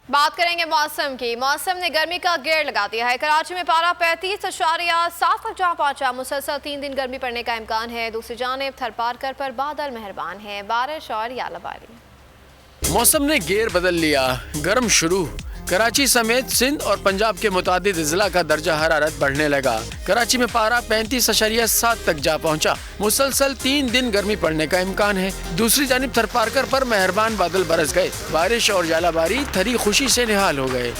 बात करेंगे मौसम की। मौसम ने गर्मी का गेड़ लगा दिया है। कराची में पारा 35.7 तक जा पहुंचा। मुसलसल 3 दिन गर्मी पड़ने का इम्कान है। दूसरी जानिब थरपारकर पर बादल मेहरबान है, बारिश और यालाबारी। मौसम ने गेर बदल लिया, गर्म शुरू। कराची समेत सिंध और पंजाब के मुतादिद जिला का दर्जा हरारत बढ़ने लगा। कराची में पारा 35.7 तक जा पहुंचा। मुसलसल 3 दिन गर्मी पड़ने का इम्कान है। दूसरी जानिब थरपारकर पर मेहरबान बादल बरस गए। बारिश और यालाबारी थरी खुशी से निहाल हो गए।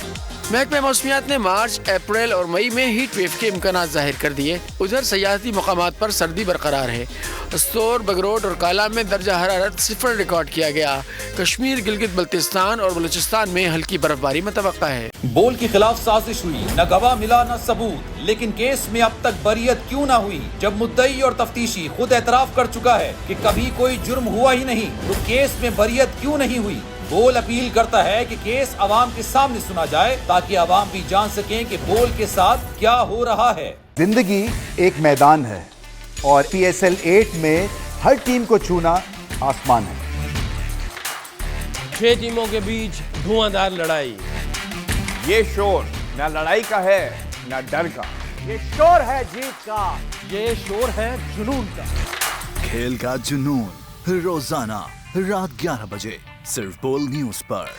महकमे मौसमियात ने मार्च, अप्रैल और मई में हीट वेव के इम्कानात जाहिर कर दिए। उधर सयाहती मकामात पर सर्दी बरकरार है। अस्तोर, बगरोट और काला में दर्जा हरारत 0 रिकॉर्ड किया गया। कश्मीर, गिलगित बल्तिस्तान और बलूचिस्तान में हल्की बर्फबारी मुतवक्का है। बोल के खिलाफ साजिश हुई, न गवाह मिला न सबूत, लेकिन केस में अब तक बरियत क्यों न हुई? जब मुद्दई और तफ्तीशी खुद एतराफ कर चुका है कि कभी कोई जुर्म हुआ ही नहीं, तो केस में बरियत क्यों नहीं हुई? बोल अपील करता है कि केस अवाम के सामने सुना जाए, ताकि अवाम भी जान सकें कि बोल के साथ क्या हो रहा है। जिंदगी एक मैदान है और PSL 8 में हर टीम को छूना आसमान है। 6 टीमों के बीच धुआंधार लड़ाई। ये शोर न लड़ाई का है न डर का, ये शोर है जीत का, ये शोर है जुनून का। खेल का जुनून रोजाना रात 11 बजे सिर्फ बोल न्यूज पर।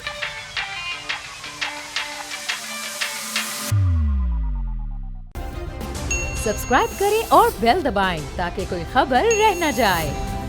सब्सक्राइब करें और बेल दबाएं ताकि कोई खबर रह न जाए।